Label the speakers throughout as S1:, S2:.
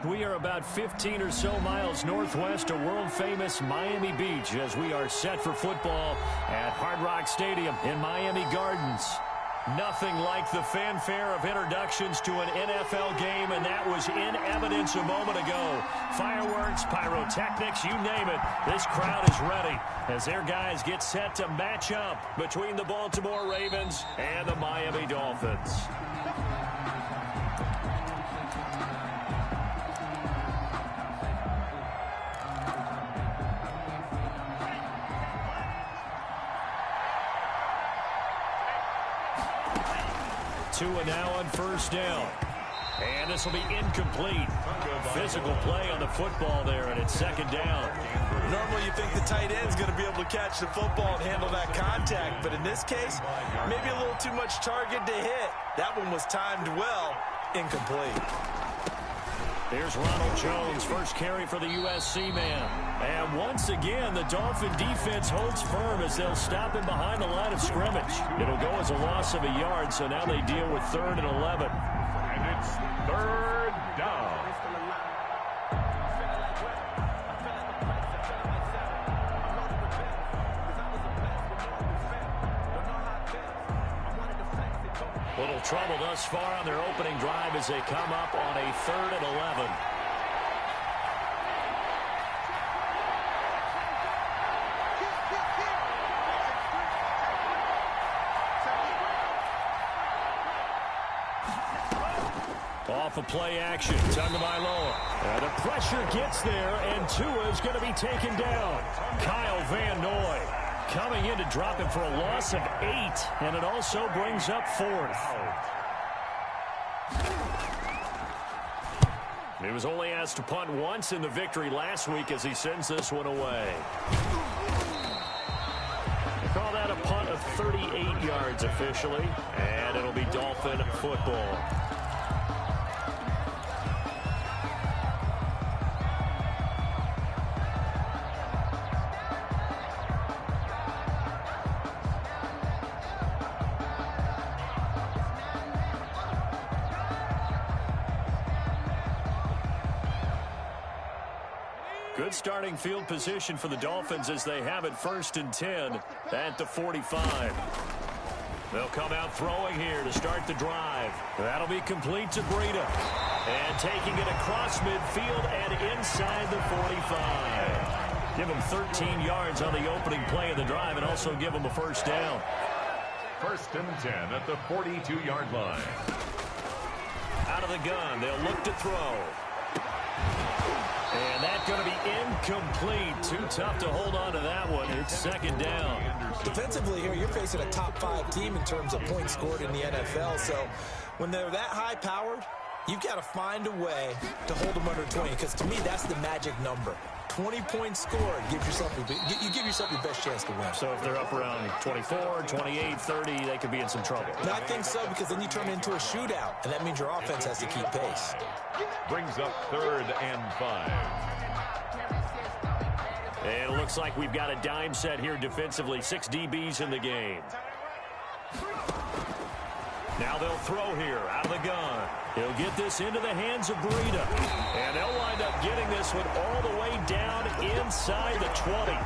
S1: We are about 15 or so miles northwest of world-famous Miami Beach as we are set for football at Hard Rock Stadium in Miami Gardens. Nothing like the fanfare of introductions to an NFL game, and that was in evidence a moment ago. Fireworks, pyrotechnics, you name it. This crowd is ready as their guys get set to match up between the Baltimore Ravens and the Miami Dolphins. Tua now on first down. And this will be incomplete. Physical play on the football there, and it's second down.
S2: Normally you think the tight end's going to be able to catch the football and handle that contact, but in this case, maybe a little too much target to hit. That one was timed well, incomplete.
S1: Here's Ronald Jones, first carry for the USC man. And once again, the Dolphin defense holds firm as they'll stop him behind the line of scrimmage. It'll go as a loss of a yard, so now they deal with 3rd and 11.
S3: And it's 3rd down.
S1: Little trouble thus far on their opening drive as they come up on a 3rd and 11. Off of play action, Tagovailoa. And the pressure gets there, and Tua is going to be taken down. Kyle Van Noy coming in to drop him for a loss of 8, and it also brings up 4th. He was only asked to punt once in the victory last week as he sends this one away. They call that a punt of 38 yards officially, and it'll be Dolphin football. Good starting field position for the Dolphins as they have it 1st and 10 at the 45. They'll come out throwing here to start the drive. That'll be complete to Breida. And taking it across midfield and inside the 45. Give him 13 yards on the opening play of the drive and also give him a first down.
S3: 1st and 10 at the 42-yard line.
S1: Out of the gun, they'll look to throw. And that's going to be incomplete. Too tough to hold on to that one. It's 2nd down.
S2: Defensively here, you're facing a top 5 team in terms of points scored in the NFL. So when they're that high-powered, you've got to find a way to hold them under 20. Because to me, that's the magic number. 20 points scored, you give yourself your best chance to win.
S1: So if they're up around 24, 28, 30, they could be in some trouble.
S2: No, I think so, because then you turn it into a shootout, and that means your offense has to keep pace.
S3: Brings up 3rd and 5.
S1: And it looks like we've got a dime set here defensively. 6 DBs in the game. Now they'll throw here out of the gun. He'll get this into the hands of Breida. And they'll wind up getting this one all the way down inside the 20.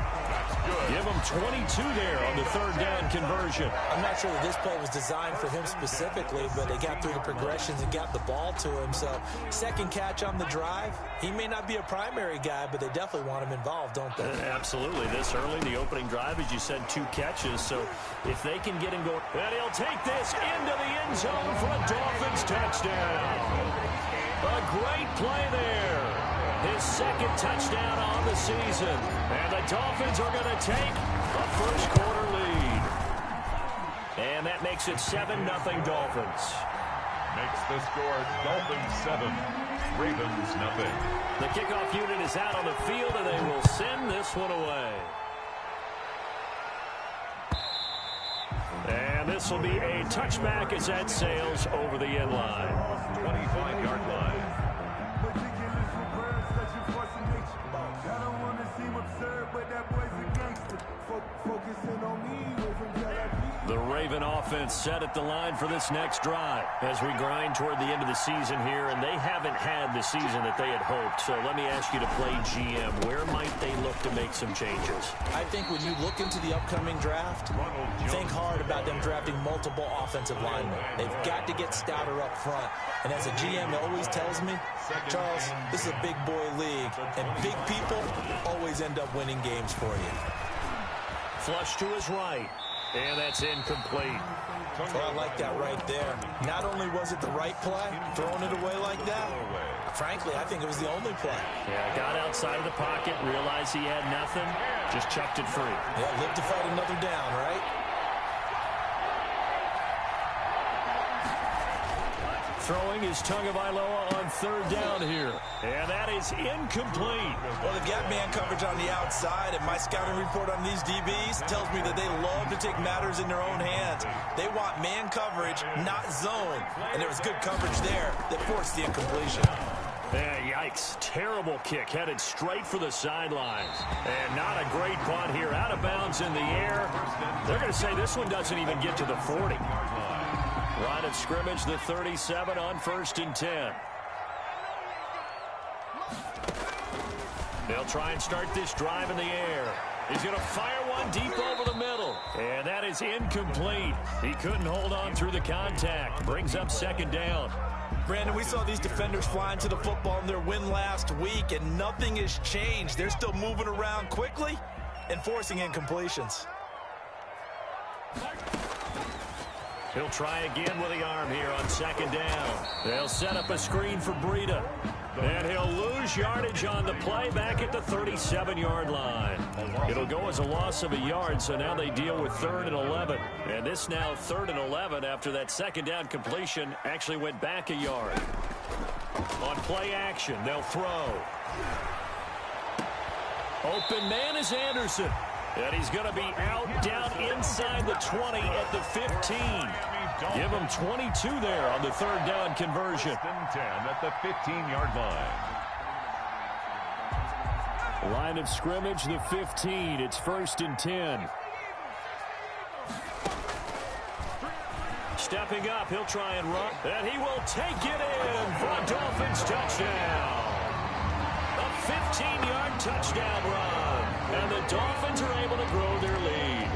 S1: Give him 22 there on the 3rd down conversion.
S2: I'm not sure that this play was designed for him specifically, but they got through the progressions and got the ball to him. So 2nd catch on the drive. He may not be a primary guy, but they definitely want him involved, don't they?
S1: Absolutely. This early, the opening drive, as you said, 2 catches. So if they can get him going, and he'll take this into the end zone for a Dolphins touchdown. A great play there. His 2nd touchdown on the season. And the Dolphins are going to take a first-quarter lead. And that makes it 7-0 Dolphins.
S3: Makes the score Dolphins 7, Ravens nothing.
S1: The kickoff unit is out on the field, and they will send this one away. And this will be a touchback as that sails over the end line.
S3: 25-yard line.
S1: The Raven offense set at the line for this next drive as we grind toward the end of the season here, and they haven't had the season that they had hoped. So let me ask you to play GM. Where might they look to make some changes?
S2: I think when you look into the upcoming draft, think hard about them drafting multiple offensive linemen. They've got to get stouter up front. And as a GM, it always tells me, Charles, this is a big boy league, and big people always end up winning games for you.
S1: Flush to his right. And that's incomplete.
S2: Well, I like that right there. Not only was it the right play, throwing it away like that, frankly, I think it was the only play.
S1: Yeah, got outside of the pocket, realized he had nothing, just chucked it free.
S2: Yeah, live to fight another down, right?
S1: Throwing is Tagovailoa on third down here. And that is incomplete.
S2: Well, they've got man coverage on the outside, and my scouting report on these DBs tells me that they love to take matters in their own hands. They want man coverage, not zone. And there was good coverage there that forced the incompletion.
S1: Yikes. Terrible kick headed straight for the sidelines. And not a great punt here. Out of bounds in the air. They're going to say this one doesn't even get to the 40. Line of scrimmage, the 37 on 1st and 10. They'll try and start this drive in the air. He's going to fire one deep over the middle. And that is incomplete. He couldn't hold on through the contact. Brings up 2nd down.
S2: Brandon, we saw these defenders flying to the football in their win last week, and nothing has changed. They're still moving around quickly and forcing incompletions.
S1: He'll try again with the arm here on 2nd down. They'll set up a screen for Breida. And he'll lose yardage on the play back at the 37-yard line. It'll go as a loss of a yard, so now they deal with 3rd and 11. And this now 3rd and 11 after that 2nd down completion actually went back a yard. On play action, they'll throw. Open man is Anderson. And he's going to be out down inside the 20 at the 15. Give him 22 there on the 3rd down conversion.
S3: 10 at the 15-yard line.
S1: Line of scrimmage, the 15. It's 1st and 10. Stepping up, he'll try and run. And he will take it in for a Dolphins touchdown. A 15-yard touchdown run. And the Dolphins are able to grow their lead.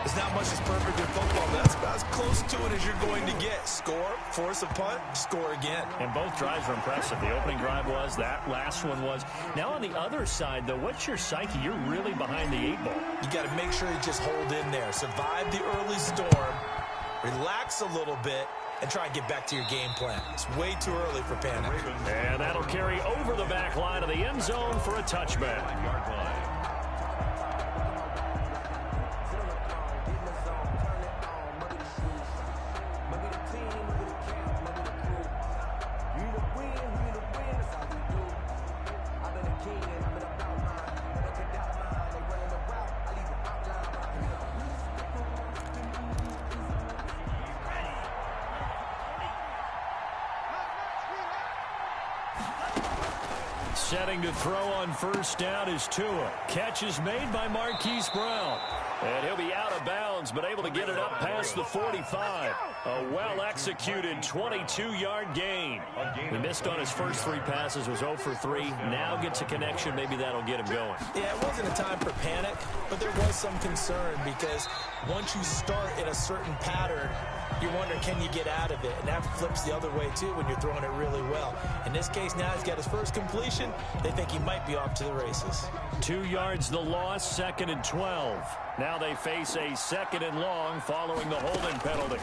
S2: There's not much that's perfect in football, but that's about as close to it as you're going to get. Score, force a punt, score again.
S1: And both drives were impressive. The opening drive was, that last one was. Now on the other side, though, what's your psyche? You're really behind the 8 ball.
S2: You got to make sure you just hold in there. Survive the early storm, relax a little bit, and try and get back to your game plan. It's way too early for panic.
S1: And that'll carry over the back line of the end zone for a touchback. Setting to throw on 1st down is Tua. Catch is made by Marquise Brown. And he'll be out of bounds, but able to get it up past the 45. A well-executed 22-yard gain. He missed on his first 3 passes, was 0 for 3. Now gets a connection. Maybe that'll get him going.
S2: Yeah, it wasn't a time for panic, but there was some concern because once you start in a certain pattern, you're wondering, can you get out of it? And that flips the other way, too, when you're throwing it really well. In this case, now he's got his first completion. They think he might be off to the races.
S1: 2 yards the loss, 2nd and 12. Now they face a 2nd and long following the holding penalty.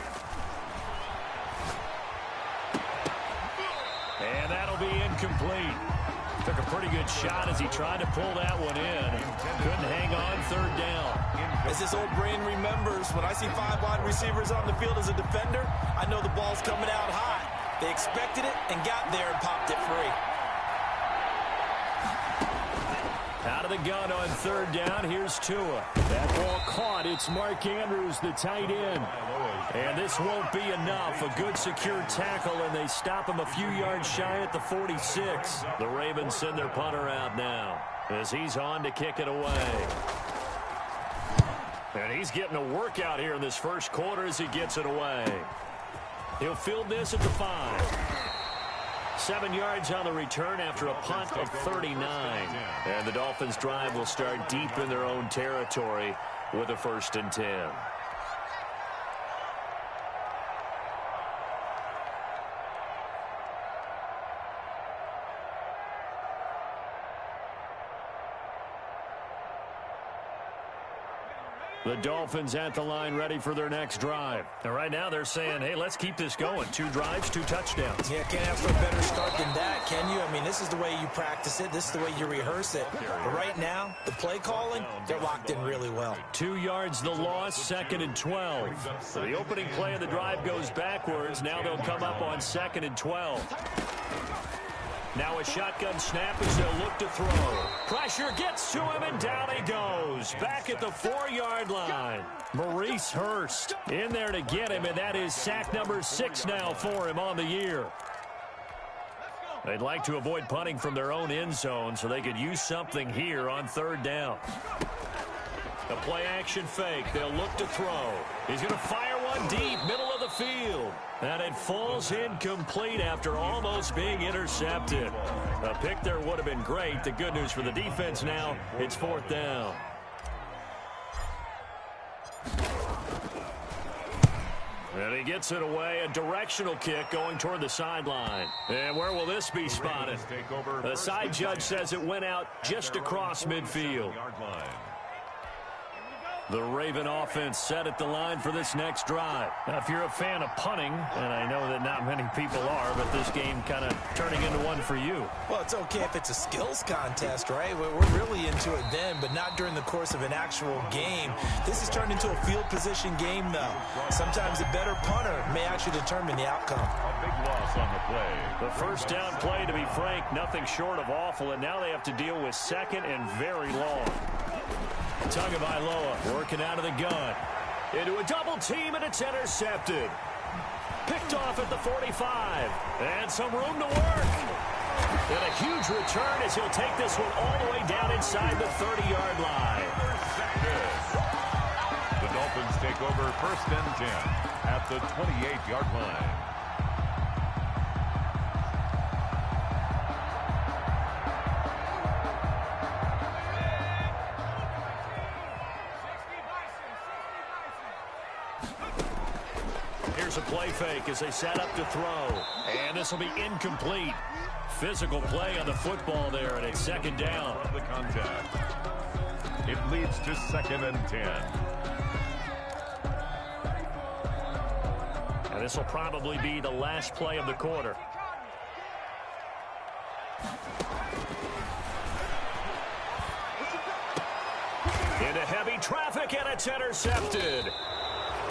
S1: And that'll be incomplete. Took a pretty good shot as he tried to pull that one in. Couldn't hang on 3rd down.
S2: As this old brain remembers, when I see 5 wide receivers on the field as a defender, I know the ball's coming out hot. They expected it and got there and popped it free.
S1: Out of the gun on 3rd down, here's Tua. That ball caught. It's Mark Andrews, the tight end. And this won't be enough. A good secure tackle, and they stop him a few yards shy at the 46. The Ravens send their punter out now as he's on to kick it away. And he's getting a workout here in this first quarter as he gets it away. He'll field this at the 5. 7 yards on the return after a punt of 39. And the Dolphins' drive will start deep in their own territory with a 1st and 10. The Dolphins at the line ready for their next drive. And right now they're saying, hey, let's keep this going. 2 drives, 2 touchdowns.
S2: Yeah, can't ask for a better start than that, can you? I mean, this is the way you practice it. This is the way you rehearse it. But right now, the play calling, they're locked in really well.
S1: 2 yards the loss, 2nd and 12. So the opening play of the drive goes backwards. Now they'll come up on 2nd and 12. Now a shotgun snap as they'll look to throw. Pressure gets to him, and down he goes. Back at the 4-yard line. Maurice Hurst in there to get him, and that is sack number 6 now for him on the year. They'd like to avoid punting from their own end zone so they could use something here on 3rd down. A play-action fake. They'll look to throw. He's going to fire one deep, middle of the field. And it falls incomplete after almost being intercepted. A pick there would have been great. The good news for the defense now, it's 4th down. And he gets it away. A directional kick going toward the sideline. And where will this be spotted? The side judge says it went out just across midfield. The Raven offense set at the line for this next drive. Now, if you're a fan of punting, and I know that not many people are, but this game kind of turning into one for you.
S2: Well, it's okay if it's a skills contest, right? We're really into it then, but not during the course of an actual game. This has turned into a field position game, though. Sometimes a better punter may actually determine the outcome.
S3: A big loss on the play.
S1: The 1st down play, to be frank, nothing short of awful, and now they have to deal with 2nd and very long. Tagovailoa working out of the gun. Into a double team, and it's intercepted. Picked off at the 45. And some room to work. And a huge return as he'll take this one all the way down inside the 30-yard line.
S3: The Dolphins take over 1st and 10 at the 28-yard line.
S1: Here's a play fake as they set up to throw. And this will be incomplete. Physical play on the football there, and it's 2nd down.
S3: The contact. It leads to 2nd and 10.
S1: And this will probably be the last play of the quarter. Into heavy traffic, and it's intercepted.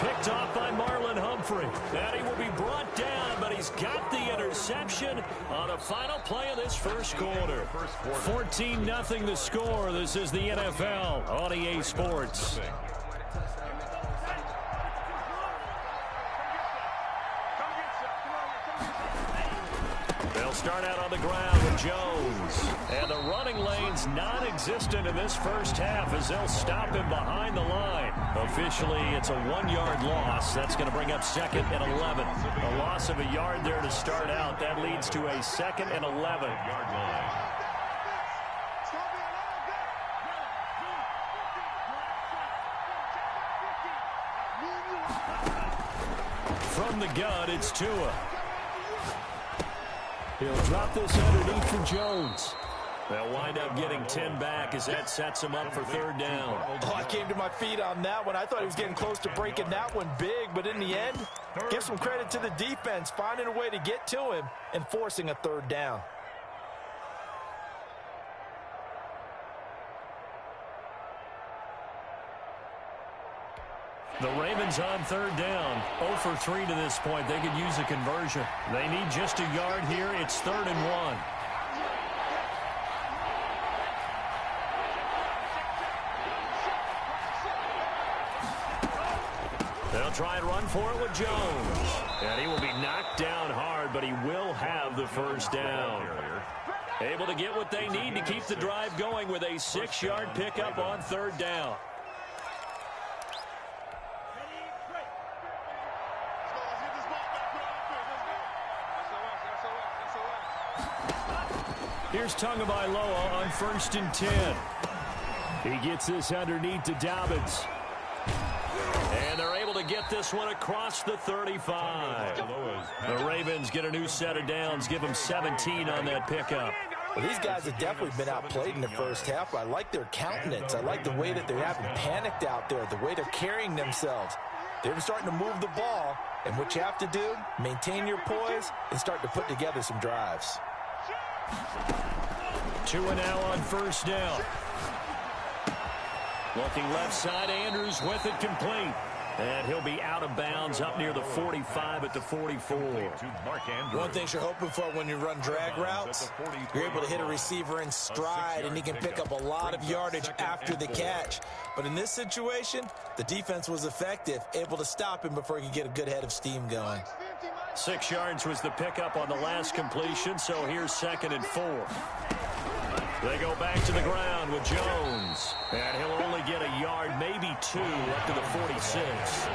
S1: Picked off by Marlon Humphrey. And he will be brought down, but he's got the interception on the final play of this first quarter. 14-0 the score. This is the NFL on EA Sports. They'll start out on the ground with Jones. And the running lane's non-existent in this first half as they'll stop him behind the line. Officially, it's a 1-yard loss. That's going to bring up 2nd and 11. A loss of a yard there to start out. That leads to a 2nd and 11. From the gun, it's Tua. He'll drop this underneath for Jones. They'll wind up getting 10 back as that sets him up for 3rd down.
S2: Oh, I came to my feet on that one. I thought he was getting close to breaking that one big, but in the end, give some credit to the defense, finding a way to get to him and forcing a 3rd down.
S1: The Ravens on 3rd down. 0 for 3 to this point. They could use a conversion. They need just a yard here. It's 3rd and 1. They'll try and run for it with Jones. And he will be knocked down hard, but he will have the 1st down. Able to get what they need to keep the drive going with a 6-yard pickup on 3rd down. Here's Tagovailoa on 1st and 10. He gets this underneath to Dobbins. And they're able to get this one across the 35. The Ravens get a new set of downs, give them 17 on that pickup.
S2: Well, these guys have definitely been outplayed in the first half. I like their countenance. I like the way that they haven't panicked out there, the way they're carrying themselves. They're starting to move the ball, and what you have to do, maintain your poise and start to put together some drives.
S1: 2 and now on 1st down. Looking left side, Andrews with it complete. And he'll be out of bounds up near the 45 at the 44.
S2: One thing you're hoping for when you run drag routes, you're able to hit a receiver in stride, and he can pick up a lot of yardage after the catch. But in this situation, the defense was effective, able to stop him before he could get a good head of steam going.
S1: 6 yards was the pickup on the last completion, so here's 2nd and 4. They go back to the ground with Jones. And he'll only get a yard, maybe 2, up to the 46.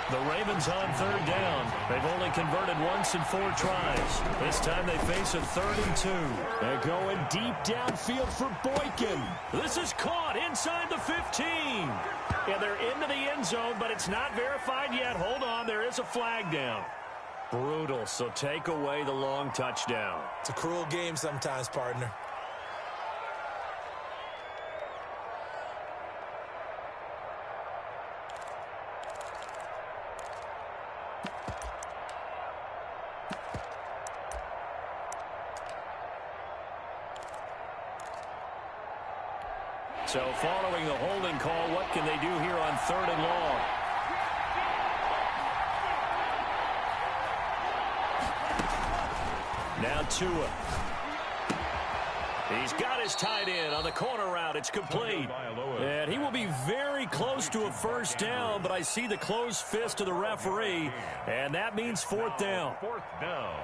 S1: The Ravens on 3rd down. They've only converted once in 4 tries. This time they face a 3rd and 2. They're going deep downfield for Boykin. This is caught inside the 15. Yeah, they're into the end zone, but it's not verified yet. Hold on, there is a flag down. Brutal, so take away the long touchdown.
S2: It's a cruel game sometimes, partner.
S1: So following the holding call, what can they do here on 3rd and long? Now Tua. He's got his tight end on the corner route. It's complete. And he will be very close to a 1st down, but I see the closed fist of the referee, and that means 4th down.
S3: 4th down.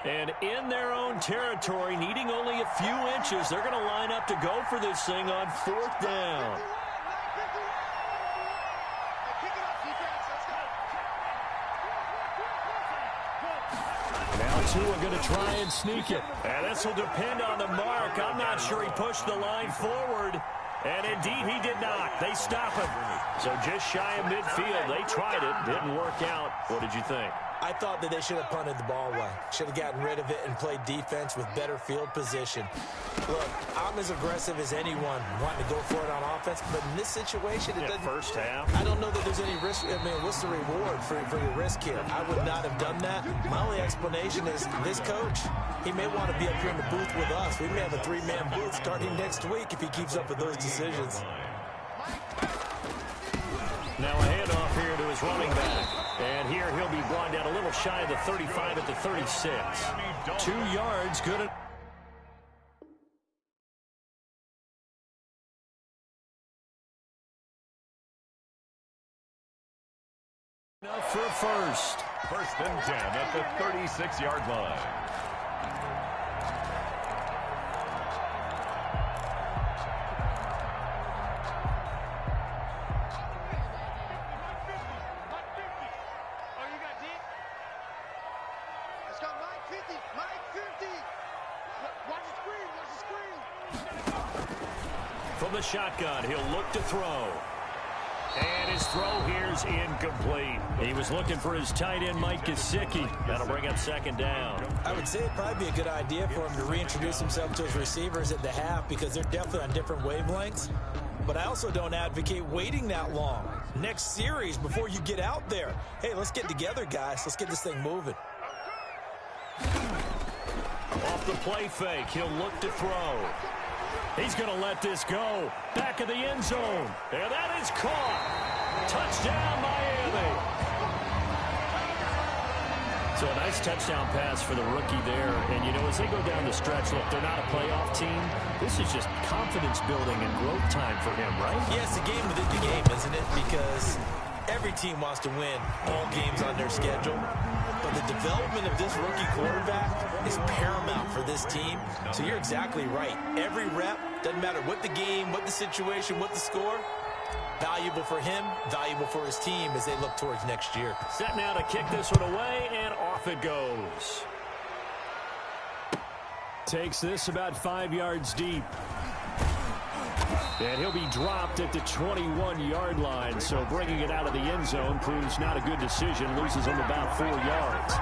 S1: And in their own territory, needing only a few inches, they're going to line up to go for this thing on 4th down. Now Tua going to try and sneak it. And this will depend on the mark. I'm not sure he pushed the line forward. And indeed, he did not. They stop him. So just shy of midfield. They tried it. Didn't work out. What did you think?
S2: I thought that they should have punted the ball away. Should have gotten rid of it and played defense with better field position. Look, I'm as aggressive as anyone wanting to go for it on offense, but in this situation, it doesn't.
S1: First half.
S2: I don't know that there's any risk. I mean, what's the reward for your risk here? I would not have done that. My only explanation is this coach, he may want to be up here in the booth with us. We may have a 3-man booth starting next week if he keeps up with those decisions.
S1: Now a handoff here to his running back. And here he'll be brought down a little shy of the 35 at the 36. 2 yards, good. Enough for a first.
S3: 1st and 10 at the 36-yard line.
S1: From the shotgun, he'll look to throw. And his throw here's incomplete. He was looking for his tight end, Mike Gesicki. That'll bring up 2nd down.
S2: I would say it'd probably be a good idea for him to reintroduce himself to his receivers at the half because they're definitely on different wavelengths. But I also don't advocate waiting that long. Next series before you get out there. Hey, let's get together, guys. Let's get this thing moving.
S1: Off the play fake, he'll look to throw. He's going to let this go. Back of the end zone. And that is caught. Touchdown, Miami. So a nice touchdown pass for the rookie there. And, you know, as they go down the stretch, look, they're not a playoff team. This is just confidence building and growth time for him, right?
S2: Yeah, it's a game within the game, isn't it? Because every team wants to win all games on their schedule. But the development of this rookie quarterback is paramount for this team. So you're exactly right. Every rep, doesn't matter what the game, what the situation, what the score, Valuable for him, valuable for his team as they look towards next year.
S1: Set now to kick this one away, and off it goes. Takes this about 5 yards deep. And he'll be dropped at the 21-yard line, so bringing it out of the end zone proves not a good decision. Loses him about 4 yards.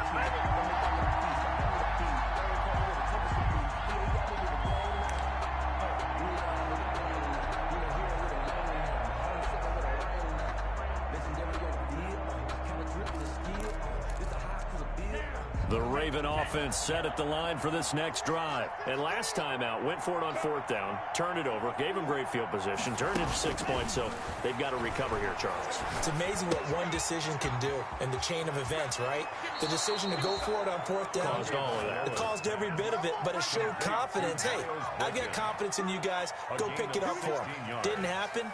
S1: The Raven offense set at the line for this next drive. And last time out, went for it on 4th down, turned it over, gave him great field position, turned into 6 points, so they've got to recover here, Charles.
S2: It's amazing what one decision can do in the chain of events, right? The decision to go for it on 4th down.
S1: Caused all of that.
S2: It caused every bit of it, but it showed confidence. Hey, I've got confidence in you guys. Go pick it up for them. Didn't happen.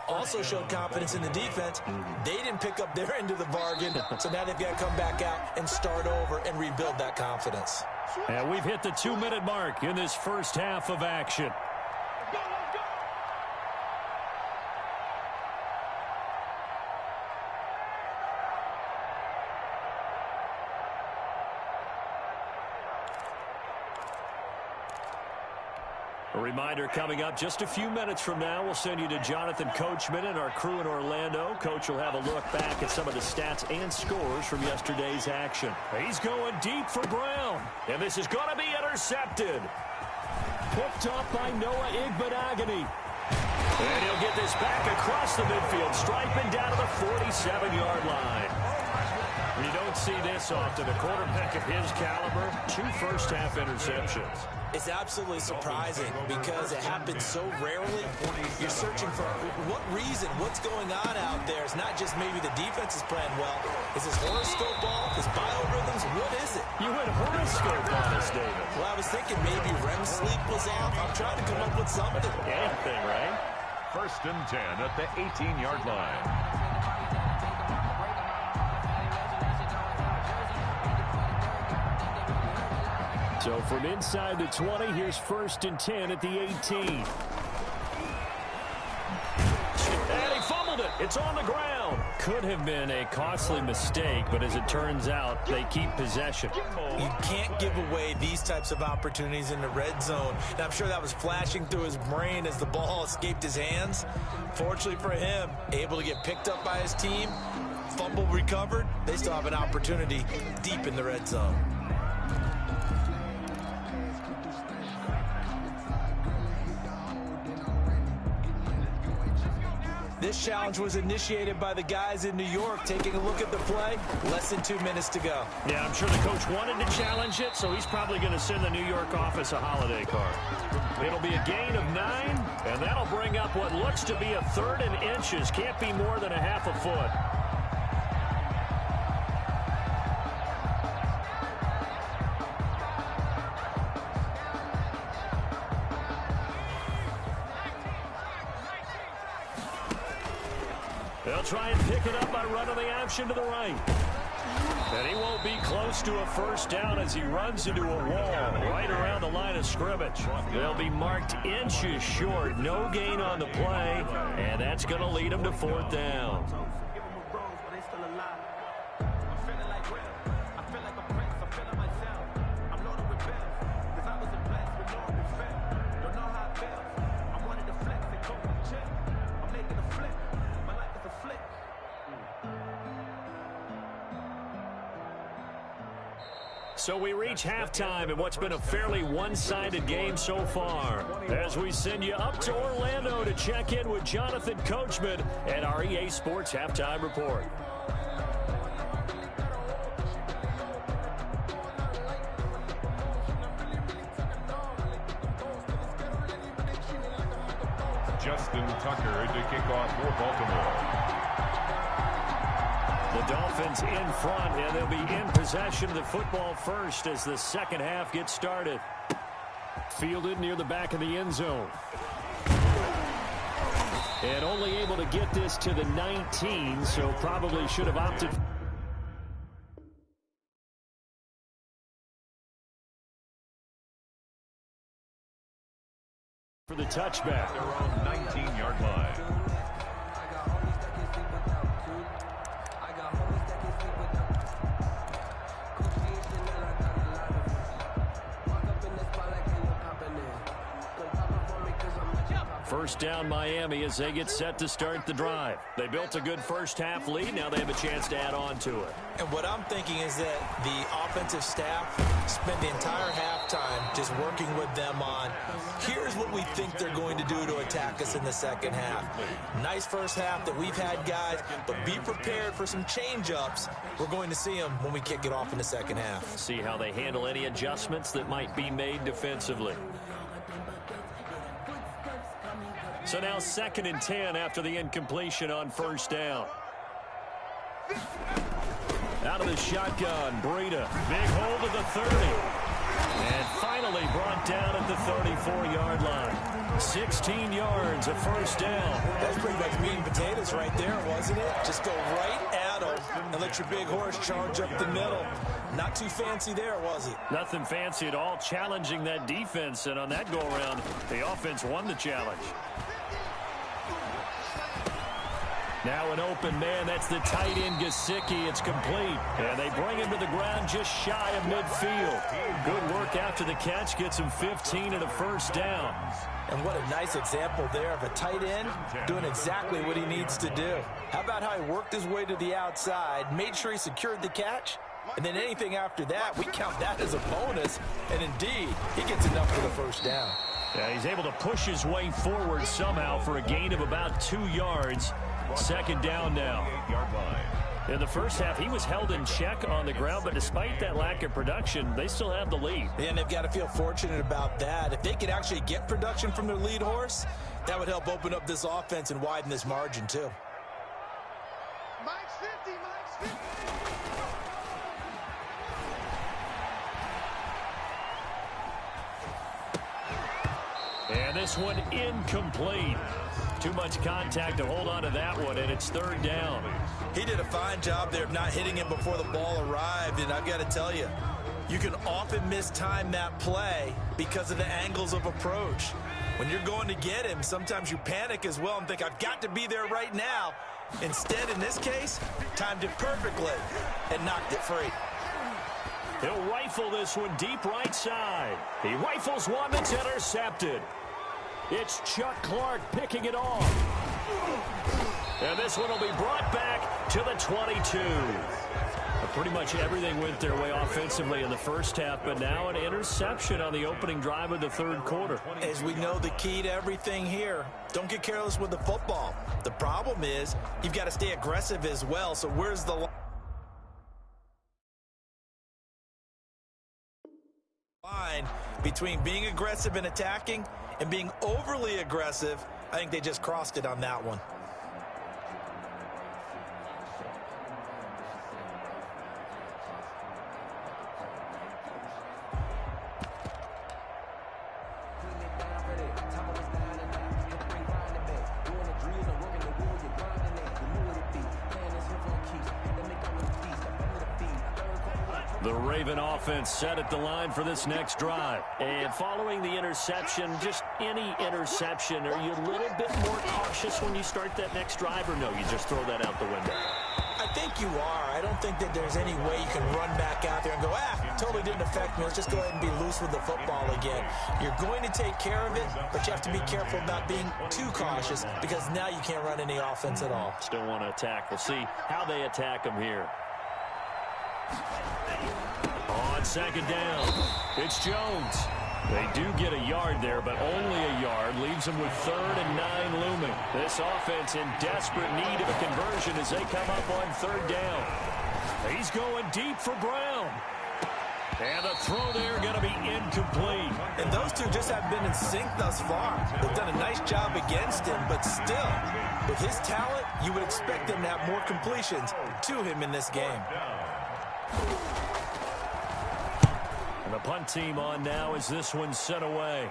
S2: Also showed confidence in the defense. They didn't pick up their end of the bargain, so now they've got to come back out and start over and rebuild that confidence.
S1: And we've hit the 2-minute mark in this first half of action. A reminder coming up just a few minutes from now, we'll send you to Jonathan Coachman and our crew in Orlando. Coach will have a look back at some of the stats and scores from yesterday's action. He's going deep for Brown, and this is going to be intercepted. Picked up by Noah Igbinoghene. And he'll get this back across the midfield, striping down to the 47-yard line. You don't see this often. A quarterback of his caliber, 2 first-half interceptions.
S2: It's absolutely surprising because it happens so rarely. You're searching for what reason, what's going on out there. It's not just maybe the defense is playing well. Is his horoscope off? His biorhythms? What is it?
S1: You went horoscope on us, David.
S2: Well, I was thinking maybe REM sleep was off. I'm trying to come up with something.
S1: Anything, right?
S3: 1st and 10 at the 18-yard line.
S1: So from inside the 20, here's 1st and 10 at the 18. And he fumbled it. It's on the ground. Could have been a costly mistake, but as it turns out, they keep possession.
S2: You can't give away these types of opportunities in the red zone. And I'm sure that was flashing through his brain as the ball escaped his hands. Fortunately for him, able to get picked up by his team, fumble recovered. They still have an opportunity deep in the red zone. This challenge was initiated by the guys in New York. Taking a look at the play, less than 2 minutes to go.
S1: Yeah, I'm sure the coach wanted to challenge it, so he's probably going to send the New York office a holiday card. It'll be a gain of 9, and that'll bring up what looks to be a 3rd and inches. Can't be more than a half a foot. They'll try and pick it up by running the option to the right. And he won't be close to a 1st down as he runs into a wall right around the line of scrimmage. They'll be marked inches short. No gain on the play, and that's going to lead them to 4th down. So we reach halftime in what's been a fairly one-sided game so far. As we send you up to Orlando to check in with Jonathan Coachman at our EA Sports Halftime Report.
S3: Justin Tucker to kick off for Baltimore.
S1: The Dolphins in front, and they'll be in possession of the football first as the second half gets started. Fielded near the back of the end zone. And only able to get this to the 19, so probably should have opted for the touchback.
S3: Their own 19-yard line.
S1: First down Miami as they get set to start the drive. They built a good first half lead. Now they have a chance to add on to it.
S2: And what I'm thinking is that the offensive staff spent the entire halftime just working with them on, here's what we think they're going to do to attack us in the second half. Nice first half that we've had, guys, but be prepared for some change-ups. We're going to see them when we kick it off in the second half.
S1: See how they handle any adjustments that might be made defensively. So now 2nd and 10 after the incompletion on first down. Out of the shotgun, Breida. Big hold of the 30. And finally brought down at the 34-yard line. 16 yards, a first down.
S2: That's pretty much meat and potatoes right there, wasn't it? Just go right at them and let your big horse charge up the middle. Not too fancy there, was it?
S1: Nothing fancy at all, challenging that defense. And on that go-around, the offense won the challenge. Now an open man, that's the tight end Gesicki. It's complete. And they bring him to the ground just shy of midfield. Good work after the catch, gets him 15 and a first down.
S2: And what a nice example there of a tight end doing exactly what he needs to do. How about how he worked his way to the outside, made sure he secured the catch, and then anything after that, we count that as a bonus. And indeed, he gets enough for the first down.
S1: Yeah, he's able to push his way forward somehow for a gain of about 2 yards. 2nd down now. In the first half, he was held in check on the ground, but despite that lack of production, they still have the lead.
S2: And they've got to feel fortunate about that. If they could actually get production from their lead horse, that would help open up this offense and widen this margin too.
S4: Mike's 50, Mike's 50.
S1: And this one incomplete. Too much contact to hold on to that one, and it's 3rd down.
S2: He did a fine job there of not hitting him before the ball arrived, and I've got to tell you, you can often mistime that play because of the angles of approach. When you're going to get him, sometimes you panic as well and think, I've got to be there right now. Instead, in this case, timed it perfectly and knocked it free.
S1: He'll rifle this one deep right side. He rifles one that's intercepted. It's Chuck Clark picking it off. And this one will be brought back to the 22. Pretty much everything went their way offensively in the first half, but now an interception on the opening drive of the 3rd quarter.
S2: As we know, the key to everything here, don't get careless with the football. The problem is you've got to stay aggressive as well, so where's the line between being aggressive and attacking and being overly aggressive? I think they just crossed it on that one.
S1: The Raven offense set at the line for this next drive. And following the interception, just any interception, are you a little bit more cautious when you start that next drive, or no, you just throw that out the window?
S2: I think you are. I don't think that there's any way you can run back out there and go, totally didn't affect me. Let's just go ahead and be loose with the football again. You're going to take care of it, but you have to be careful about being too cautious because now you can't run any offense at all.
S1: Still want to attack. We'll see how they attack them here. On 2nd down, it's Jones. They do get a yard there, but only a yard. Leaves them with 3rd and 9 looming. This offense in desperate need of a conversion as they come up on 3rd down. He's going deep for Brown. And the throw there going to be incomplete.
S2: And those two just have been in sync thus far. They've done a nice job against him, but still, with his talent, you would expect him to have more completions to him in this game.
S1: And the punt team on now as this one's sent away.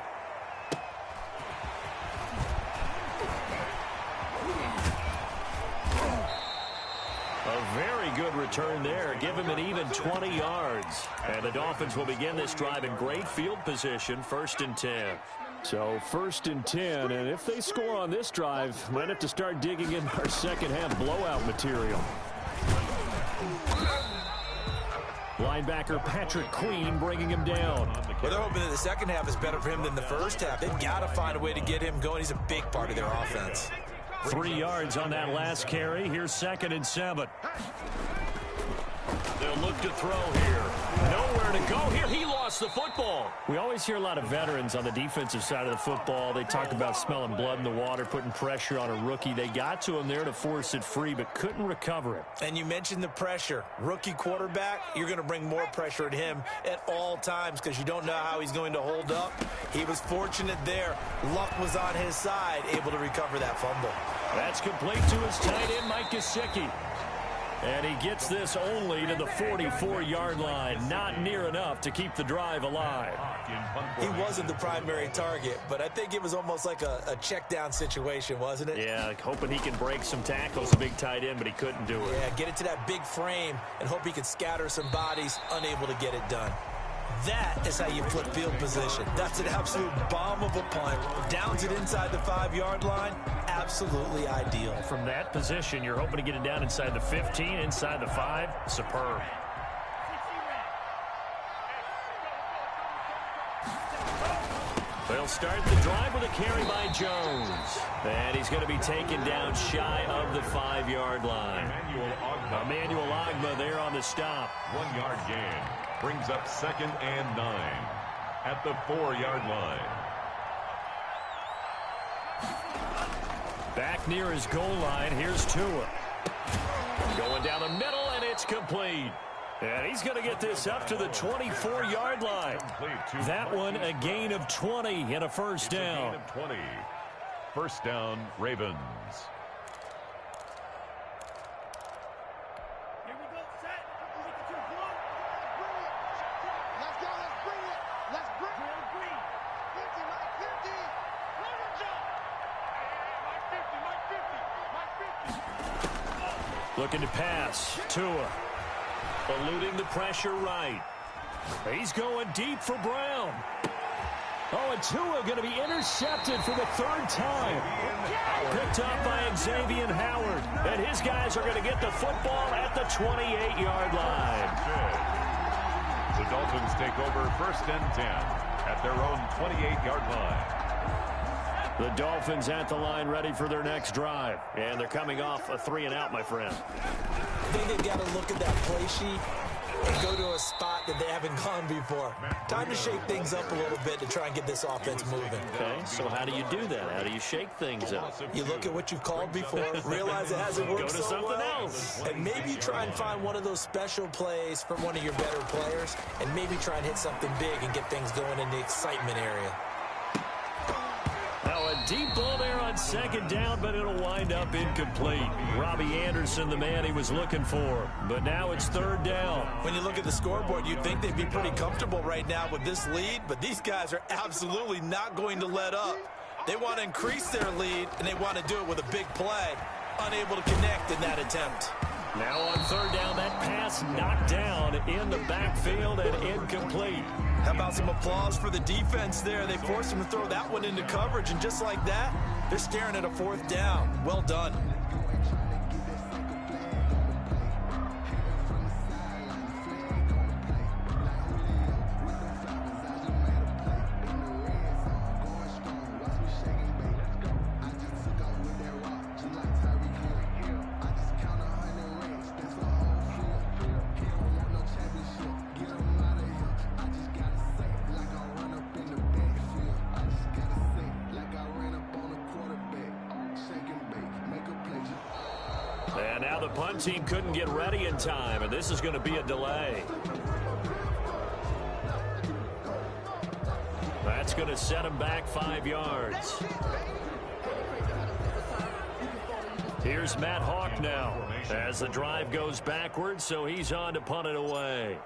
S1: A very good return there. Give him an even 20 yards. And the Dolphins will begin this drive in great field position, 1st and 10. So 1st and 10, and if they score on this drive, might have to start digging in our second half blowout material. Linebacker Patrick Queen bringing him down.
S2: Well, they're hoping that the second half is better for him than the first half. They've got to find a way to get him going. He's a big part of their offense.
S1: 3 yards on that last carry. Here's 2nd and 7. They'll look to throw here. Nowhere to go here. He lost the football. We always hear a lot of veterans on the defensive side of the football. They talk about smelling blood in the water, putting pressure on a rookie. They got to him there to force it free, but couldn't recover it.
S2: And you mentioned the pressure. Rookie quarterback, you're going to bring more pressure at him at all times because you don't know how he's going to hold up. He was fortunate there. Luck was on his side, able to recover that fumble.
S1: That's complete to his tight end, Mike Gesicki. And he gets this only to the 44-yard line. Not near enough to keep the drive alive.
S2: He wasn't the primary target, but I think it was almost like a check-down situation, wasn't it?
S1: Yeah, hoping he can break some tackles, a big tight end, but he couldn't do it.
S2: Yeah, get it to that big frame and hope he can scatter some bodies, unable to get it done. That is how you flip field position. That's an absolute bomb of a punt. Downs it inside the 5-yard line. Absolutely ideal.
S1: From that position, you're hoping to get it down inside the 15, inside the 5. Superb. They'll start the drive with a carry by Jones. And he's going to be taken down shy of the 5-yard line. Emmanuel Ogbah there on the stop.
S3: 1-yard gain. Brings up 2nd and 9 at the 4-yard line.
S1: Back near his goal line, here's Tua. Going down the middle, and it's complete. And he's going to get this up to the 24-yard line. That one a gain of 20 and a first down.
S3: Gain of 20. First down, Ravens.
S1: Looking to pass. Tua. Eluding the pressure right. He's going deep for Brown. Oh, and Tua going to be intercepted for the 3rd time. Picked up by Xavier Howard. And his guys are going to get the football at the 28-yard line.
S3: The Dolphins take over 1st and 10 at their own 28-yard line.
S1: The Dolphins at the line ready for their next drive. And they're coming off a 3-and-out, my friend.
S2: I think they've got to look at that play sheet and go to a spot that they haven't gone before. Time to shake things up a little bit to try and get this offense moving.
S1: Okay, so how do you do that? How do you shake things up?
S2: You look at what you've called before, realize it hasn't worked
S1: Go to
S2: so
S1: something
S2: well,
S1: else.
S2: and maybe try and find one of those special plays from one of your better players, and maybe try and hit something big and get things going in the excitement area.
S1: Now a deep ball there on 2nd down, but it'll wind up incomplete. Robbie Anderson, the man he was looking for. But now it's 3rd down.
S2: When you look at the scoreboard, you'd think they'd be pretty comfortable right now with this lead, but these guys are absolutely not going to let up. They want to increase their lead, and they want to do it with a big play. Unable to connect in that attempt.
S1: Now on 3rd down, that pass knocked down in the backfield and incomplete.
S2: How about some applause for the defense there? They forced him to throw that one into coverage, and just like that, they're staring at a 4th down. Well done.
S1: And now the punt team couldn't get ready in time, and this is going to be a delay. That's going to set him back 5 yards. Here's Matt Hawk now as the drive goes backwards, so he's on to punt it away.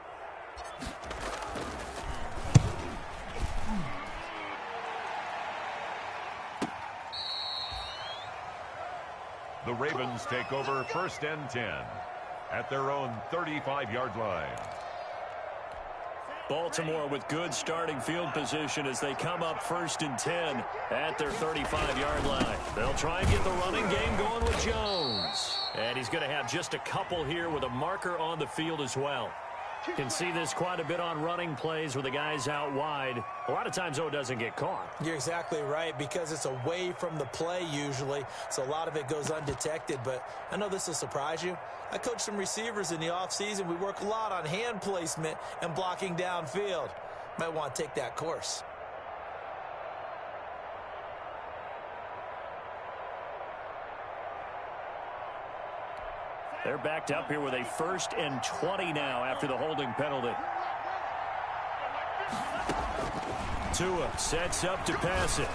S3: The Ravens take over 1st and 10 at their own 35-yard line.
S1: Baltimore with good starting field position as they come up 1st and 10 at their 35-yard line. They'll try and get the running game going with Jones. And he's going to have just a couple here with a marker on the field as well. Can see this quite a bit on running plays where the guy's out wide. A lot of times, though, it doesn't get caught.
S2: You're exactly right, because it's away from the play usually, so a lot of it goes undetected. But I know this will surprise you. I coach some receivers in the offseason. We work a lot on hand placement and blocking downfield. Might want to take that course.
S1: They're backed up here with a 1st and 20 now after the holding penalty. Tua sets up to pass it.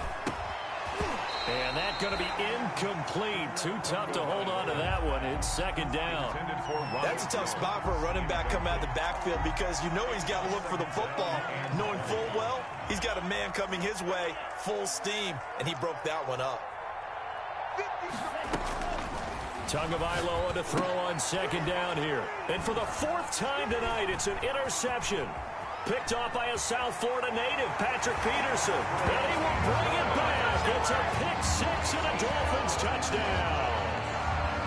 S1: And that's going to be incomplete. Too tough to hold on to that one. It's 2nd down.
S2: That's a tough spot for a running back coming out of the backfield, because you know he's got to look for the football, knowing full well he's got a man coming his way full steam, and he broke that one up.
S1: Tagovailoa to throw on 2nd down here. And for the 4th time tonight, it's an interception. Picked off by a South Florida native, Patrick Peterson. And he will bring it back. It's a pick-6 and a Dolphins touchdown.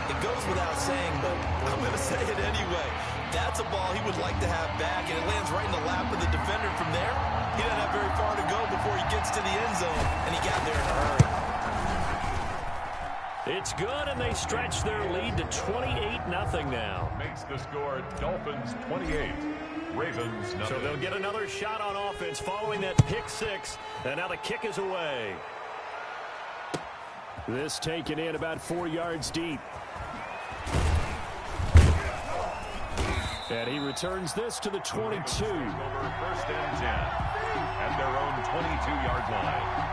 S2: It goes without saying, but I'm going to say it anyway. That's a ball he would like to have back, and it lands right in the lap of the defender. From there, he doesn't have very far to go before he gets to the end zone, and he got there in a hurry.
S1: It's good, and they stretch their lead to 28-0 now.
S3: Makes the score Dolphins 28, Ravens nothing.
S1: So they'll get another shot on offense following that pick-6, and now the kick is away. This taken in about 4 yards deep. And he returns this to the 22.
S3: Over 1st and 10 at their own 22-yard line.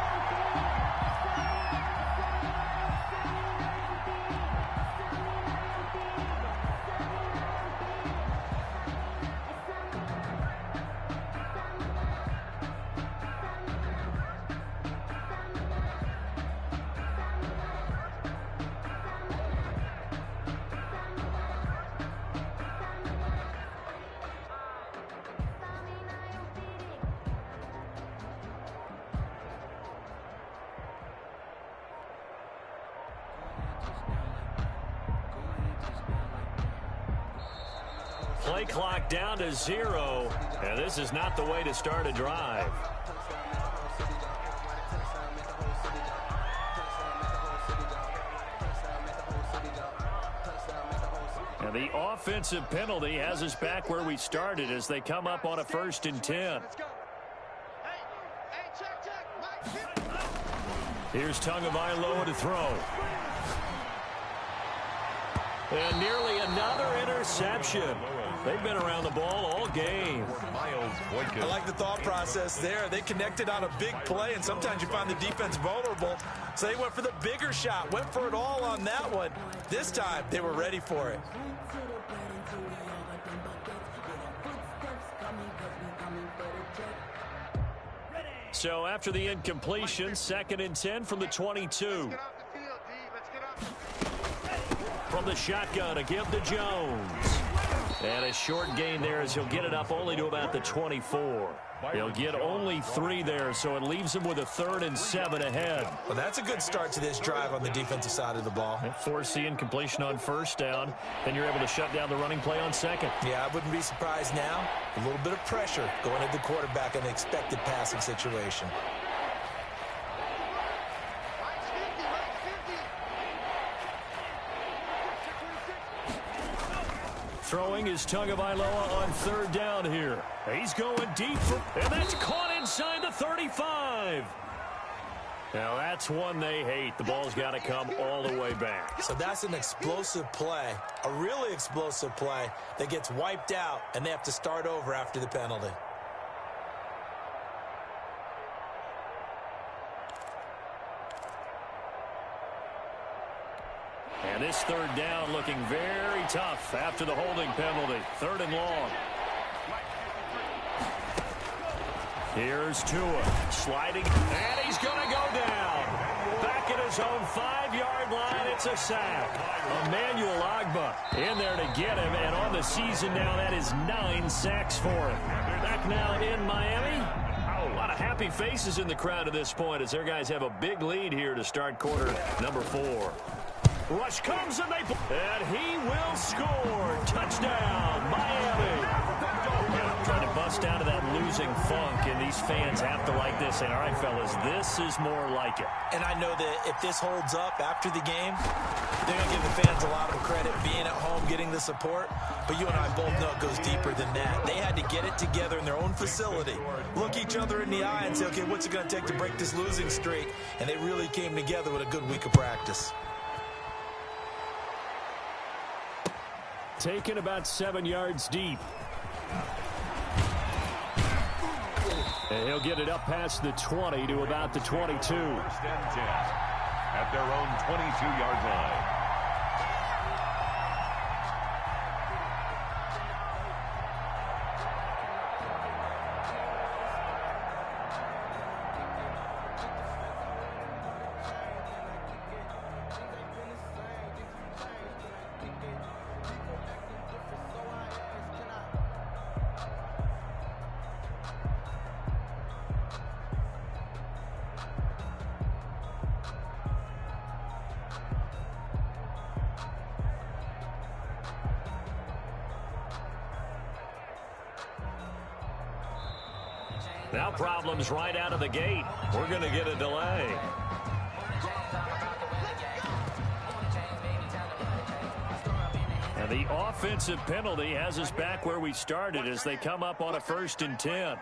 S1: Play clock down to 0, and this is not the way to start a drive. And the offensive penalty has us back where we started as they come up on a 1st and 10. Here's Tagovailoa to throw. And nearly another interception. They've been around the ball all game.
S2: I like the thought process there. They connected on a big play, and sometimes you find the defense vulnerable. So they went for the bigger shot, went for it all on that one. This time, they were ready for it.
S1: So after the incompletion, 2nd and 10 from the 22. From the shotgun, a give to Jones. And a short gain there as he'll get it up only to about the 24. He'll get only 3 there, so it leaves him with a 3rd and 7 ahead.
S2: Well, that's a good start to this drive on the defensive side of the ball.
S1: Force the incompletion on 1st down, then you're able to shut down the running play on 2nd.
S2: Yeah, I wouldn't be surprised now. A little bit of pressure going at the quarterback in an expected passing situation.
S1: Throwing is Tagovailoa on 3rd down here. He's going deep, and that's caught inside the 35. Now that's one they hate. The ball's got to come all the way back.
S2: So that's an explosive play, a really explosive play that gets wiped out, and they have to start over after the penalty.
S1: And this 3rd down looking very tough after the holding penalty. 3rd and long. Here's Tua sliding, and he's going to go down. Back at his own 5-yard line, it's a sack. Emmanuel Ogbah in there to get him, and on the season now, that is 9 sacks for him. Back now in Miami. A lot of happy faces in the crowd at this point as their guys have a big lead here to start quarter number 4. Rush comes, and he will score. Touchdown, Miami. Trying to bust out of that losing funk, and these fans have to like this. And all right, fellas, this is more like it.
S2: And I know that if this holds up after the game, they're going to give the fans a lot of credit being at home, getting the support. But you and I both know it goes deeper than that. They had to get it together in their own facility, look each other in the eye and say, okay, what's it going to take to break this losing streak? And they really came together with a good week of practice.
S1: Taken about 7 yards deep. And he'll get it up past the 20 to about the 22.
S3: First and 10 at their own 22-yard line.
S1: Now problems right out of the gate. We're going to get a delay. And the offensive penalty has us back where we started as they come up on a 1st and 10.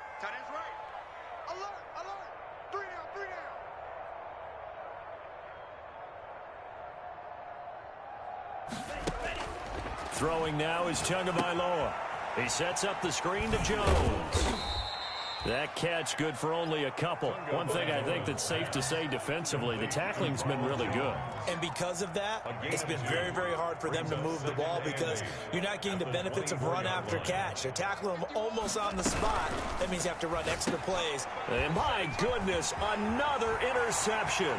S1: Throwing now is Tagovailoa. He sets up the screen to Jones. That catch good for only a couple. One thing I think that's safe to say defensively, the tackling's been really good.
S2: And because of that, it's been very, very hard for them to move the ball because you're not getting the benefits of run after catch. They're tackling them almost on the spot. That means you have to run extra plays.
S1: And my goodness, another interception.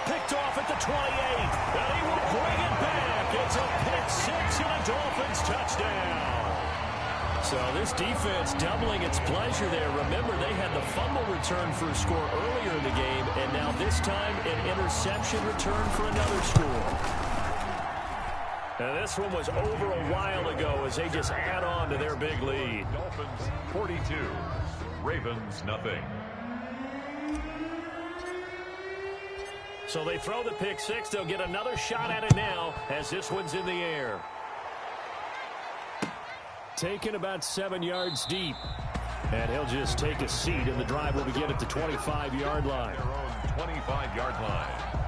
S1: Picked off at the 28. And he will bring it back. It's a pick six and a Dolphins touchdown. So this defense doubling its pleasure there. Remember, they had the fumble return for a score earlier in the game, and now this time an interception return for another score. And this one was over a while ago as they just add on to their big lead.
S3: Dolphins 42, Ravens nothing.
S1: So they throw the pick six. They'll get another shot at it now as this one's in the air. Taken about 7 yards deep. And he'll just take a seat, and the drive will begin at the 25-yard line.
S3: Their own 25-yard line.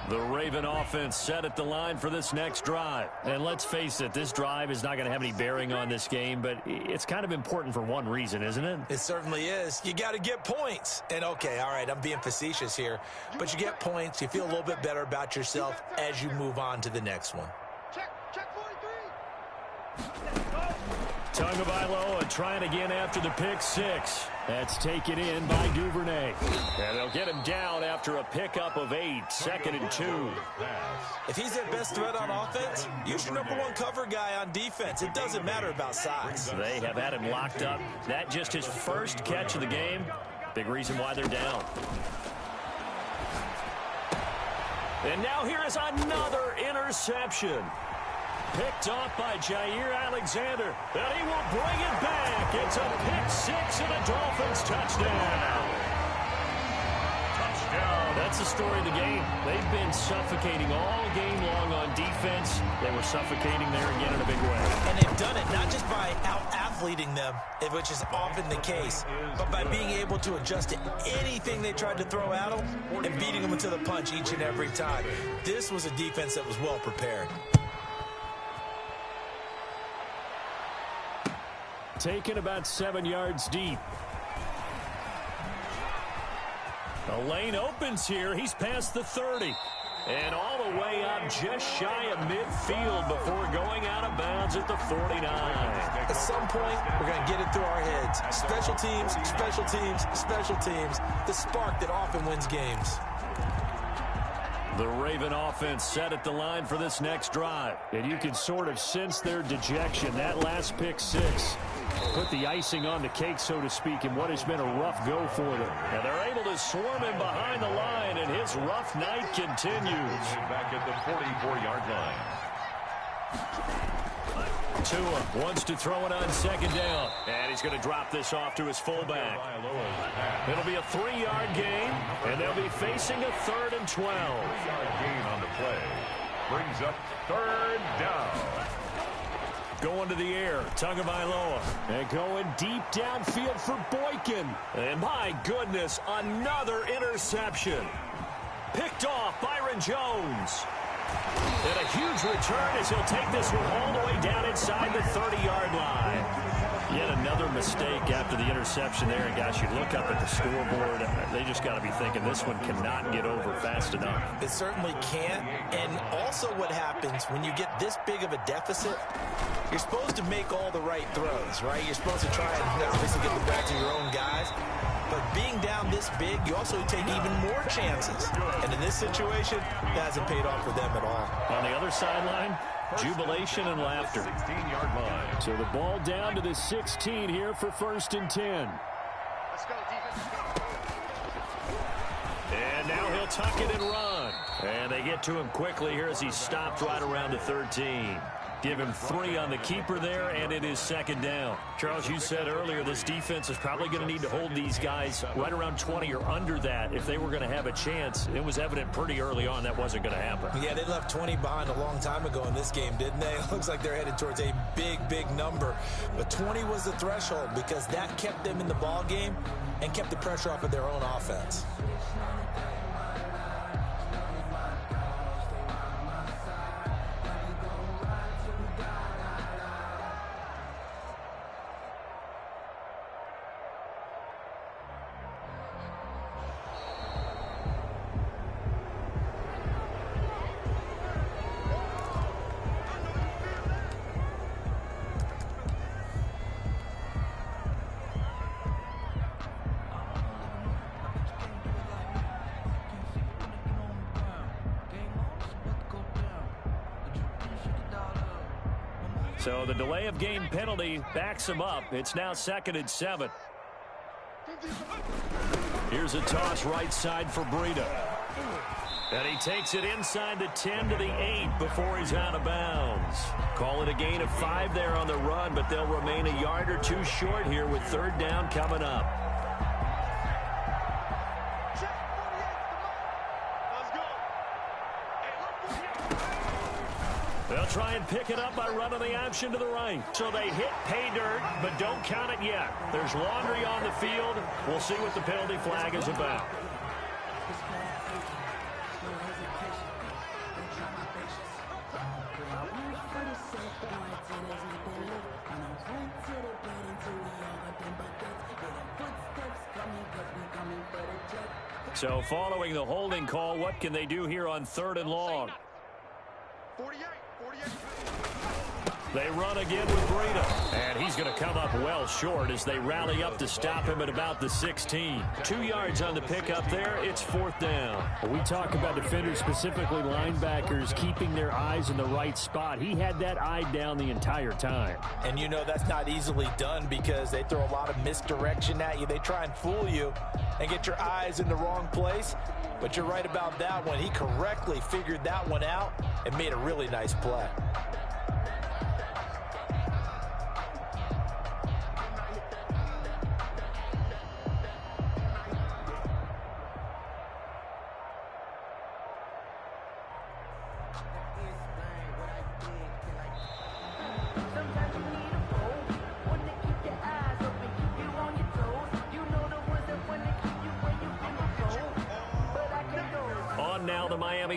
S1: The Raven offense set at the line for this next drive. And let's face it, this drive is not going to have any bearing on this game, but it's kind of important for one reason, isn't it?
S2: It certainly is. You got to get points. And, okay, all right, I'm being facetious here. But you get points. You feel a little bit better about yourself as you move on to the next one.
S4: Check 43.
S1: Tagovailoa trying again after the pick six. That's taken in by Duvernay. And they'll get him down after a pickup of 8, 2nd and 2.
S2: If he's their best threat on offense, use your #1 cover guy on defense. It doesn't matter about size.
S1: They have had him locked up. That just his first catch of the game. Big reason why they're down. And now here is another interception. Picked off by Jair Alexander. And he will bring it back. It's a pick six and a Dolphins touchdown. Touchdown. That's the story of the game. They've been suffocating all game long on defense. They were suffocating there again in a big way.
S2: And they've done it not just by out-athleting them, which is often the case, but by being able to adjust to anything they tried to throw at them and beating them into the punch each and every time. This was a defense that was well prepared.
S1: Taken about 7 yards deep. The lane opens here. He's past the 30. And all the way up just shy of midfield before going out of bounds at the 49.
S2: At some point, we're going to get it through our heads. Special teams, special teams, special teams. The spark that often wins games.
S1: The Raven offense set at the line for this next drive. And you can sort of sense their dejection. That last pick six Put the icing on the cake, so to speak, in what has been a rough go for them. And they're able to swarm him behind the line, and his rough night continues.
S3: Back at the 44-yard line.
S1: Tua wants to throw it on second down. And he's going to drop this off to his fullback. It'll be a 3-yard gain, and they'll be facing a 3rd and 12.
S3: 3-yard gain on the play. Brings up 3rd down.
S1: Going to the air, Tagovailoa. And going deep downfield for Boykin. And my goodness, another interception. Picked off Byron Jones. And a huge return as he'll take this one all the way down inside the 30-yard line. Yet another mistake after the interception there. And gosh, you look up at the scoreboard, they just got to be thinking this one cannot get over fast enough.
S2: It certainly can't. And also what happens when you get this big of a deficit, you're supposed to make all the right throws, right? You're supposed to try and obviously get the ball to your own guys. But being down this big, you also take even more chances. And in this situation, it hasn't paid off for them at all.
S1: On the other sideline, jubilation and laughter.
S3: 16-yard line.
S1: So the ball down to the 16 here for 1st and 10.
S4: Let's go, defense.
S1: And now he'll tuck it and run. And they get to him quickly here as he's stopped right around the 13. Give him 3 on the keeper there, and it is 2nd down. Charles, you said earlier this defense is probably going to need to hold these guys right around 20 or under that if they were going to have a chance. It was evident pretty early on that wasn't going to happen.
S2: Yeah, they left 20 behind a long time ago in this game, didn't they? It looks like they're headed towards a big, big number. But 20 was the threshold because that kept them in the ball game and kept the pressure off of their own offense.
S1: So the delay of game penalty backs him up. It's now 2nd and 7. Here's a toss right side for Breida. And he takes it inside the 10 to the 8 before he's out of bounds. Call it a gain of 5 there on the run, but they'll remain a yard or 2 short here with 3rd down coming up. They'll try and pick it up by running the option to the right. So they hit pay dirt, but don't count it yet. There's laundry on the field. We'll see what the penalty flag is about. So following the holding call, what can they do here on 3rd and long?
S4: 48.
S1: They run again with Breida. And he's going to come up well short as they rally up to stop him at about the 16. 2 yards on the pickup there. It's 4th down.
S5: We talk about defenders, specifically linebackers, keeping their eyes in the right spot. He had that eye down the entire time.
S2: And you know that's not easily done because they throw a lot of misdirection at you. They try and fool you and get your eyes in the wrong place. But you're right about that one. He correctly figured that one out and made a really nice play.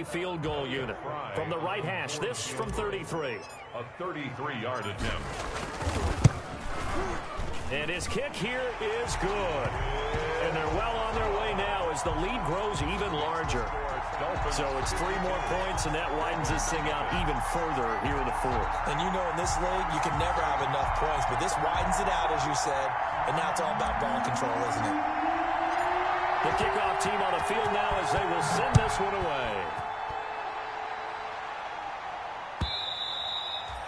S1: Field goal unit from the right hash. This from 33.
S3: A 33-yard attempt.
S1: And his kick here is good. And they're well on their way now as the lead grows even larger. So it's 3 more points, and that widens this thing out even further here in the 4th.
S2: And you know in this league, you can never have enough points, but this widens it out, as you said, and now it's all about ball control, isn't it?
S1: The kickoff team on the field now as they will send this one away.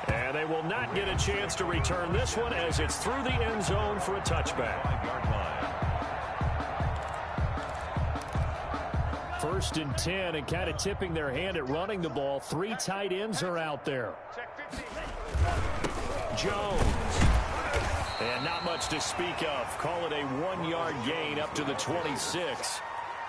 S1: And And they will not get a chance to return this one as it's through the end zone for a touchback.
S3: 5-yard line.
S1: 1st and 10, and kind of tipping their hand at running the ball. 3 tight ends are out there. Jones. And not much to speak of. Call it a 1-yard gain up to the 26.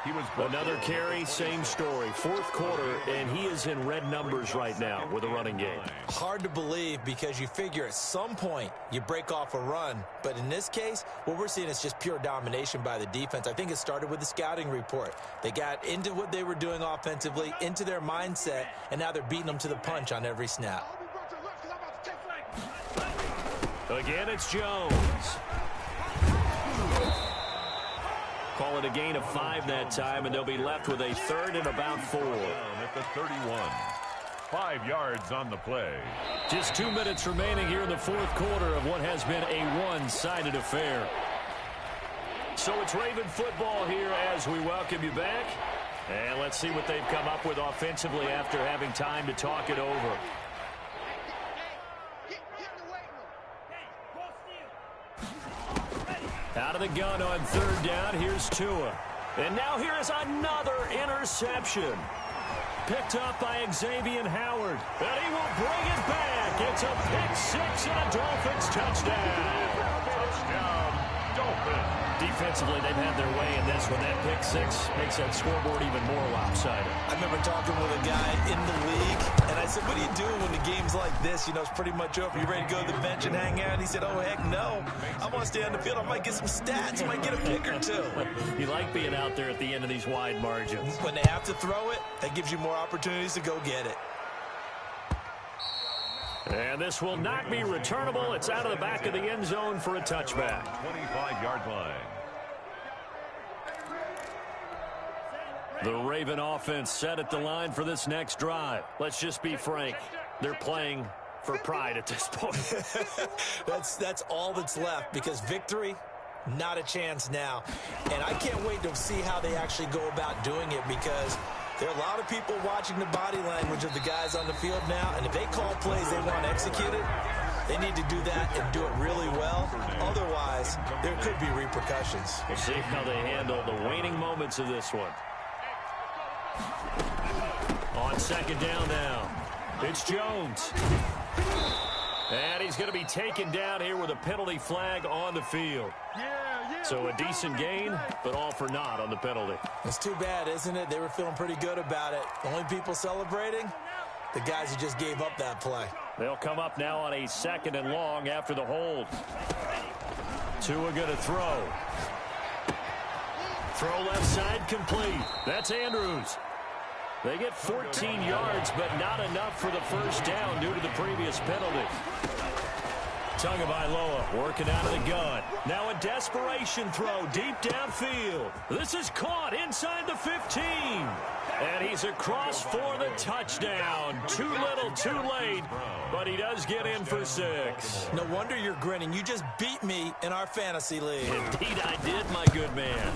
S3: He was
S1: Another carry, same story. 4th quarter, and he is in red numbers right now with a running game.
S2: Hard to believe because you figure at some point you break off a run. But in this case, what we're seeing is just pure domination by the defense. I think it started with the scouting report. They got into what they were doing offensively, into their mindset, and now they're beating them to the punch on every snap.
S1: Again, it's Jones. Call it a gain of 5 that time, and they'll be left with a 3rd and about 4.
S3: Down at the 31. 5 yards on the play.
S1: Just 2 minutes remaining here in the 4th quarter of what has been a one-sided affair. So it's Raven football here as we welcome you back. And let's see what they've come up with offensively after having time to talk it over. Out of the gun on 3rd down. Here's Tua. And now here is another interception. Picked up by Xavier Howard. And he will bring it back. It's a pick-6 and a Dolphins touchdown.
S3: Touchdown, Dolphins.
S1: Defensively, they've had their way in this one. That pick-6 makes that scoreboard even more lopsided.
S2: I remember talking with a guy in the league, and I said, what do you do when the game's like this? You know, it's pretty much over. You ready to go to the bench and hang out? He said, oh, heck no. I want to stay on the field. I might get some stats. I might get a pick or 2.
S1: You like being out there at the end of these wide margins.
S2: When they have to throw it, that gives you more opportunities to go get it.
S1: And this will not be returnable. It's out of the back of the end zone for a touchback.
S3: 25-yard line.
S1: The Raven offense set at the line for this next drive. Let's just be frank. They're playing for pride at this point.
S2: That's all that's left because victory, not a chance now. And I can't wait to see how they actually go about doing it because there are a lot of people watching the body language of the guys on the field now, and if they call plays they want executed, they need to do that and do it really well. Otherwise, there could be repercussions.
S1: We'll see how they handle the waning moments of this one. On 2nd down now, it's Jones. And he's going to be taken down here with a penalty flag on the field. So a decent gain, but all for naught on the penalty.
S2: It's too bad, isn't it? They were feeling pretty good about it. The only people celebrating, the guys who just gave up that play.
S1: They'll come up now on a 2nd and long after the hold. Tua going to throw. Throw left side complete. That's Andrews. They get 14 yards, but not enough for the 1st down due to the previous penalty. Tagovailoa working out of the gun. Now a desperation throw deep downfield. This is caught inside the 15. And he's across for the touchdown. Too little, too late, but he does get in for 6.
S2: No wonder you're grinning. You just beat me in our fantasy league.
S1: Indeed I did, my good man.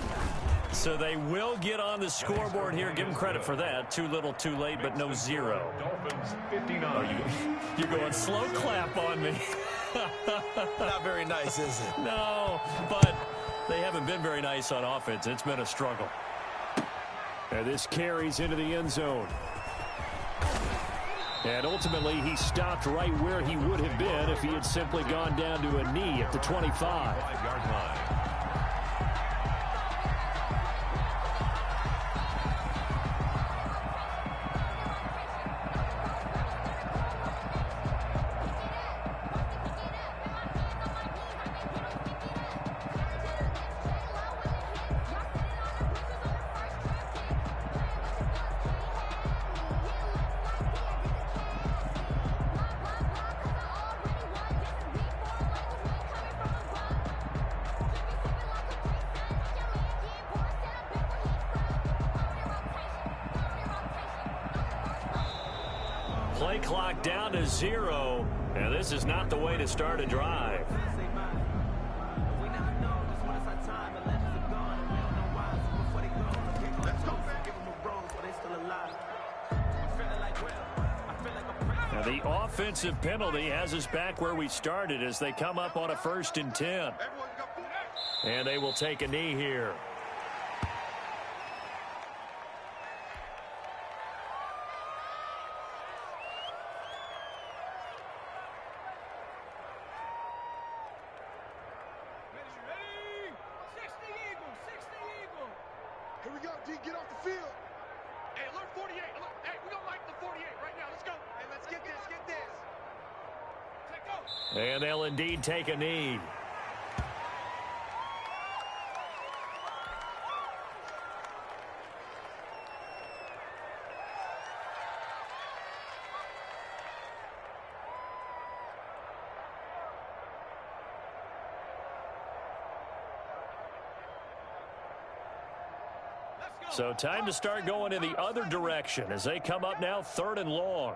S1: So they will get on the scoreboard here. Give them credit for that. Too little, too late, but no 0.
S3: Dolphins 59.
S1: You're going slow clap on me.
S2: Not very nice, is it?
S1: No, but they haven't been very nice on offense. It's been a struggle. And this carries into the end zone. And ultimately, he stopped right where he would have been if he had simply gone down to a knee at the 25.
S3: 5-yard line.
S1: Play clock down to 0, and this is not the way to start a drive. And the offensive penalty has us back where we started as they come up on a 1st and 10. And they will take a knee here.
S4: Here we go, D. Get off the field. Hey, alert 48. Alert. Hey, we're going to light the 48 right now. Let's go. Hey, let's get this. Get this. Take go.
S1: And they'll indeed take a knee. So time to start going in the other direction as they come up now 3rd and long.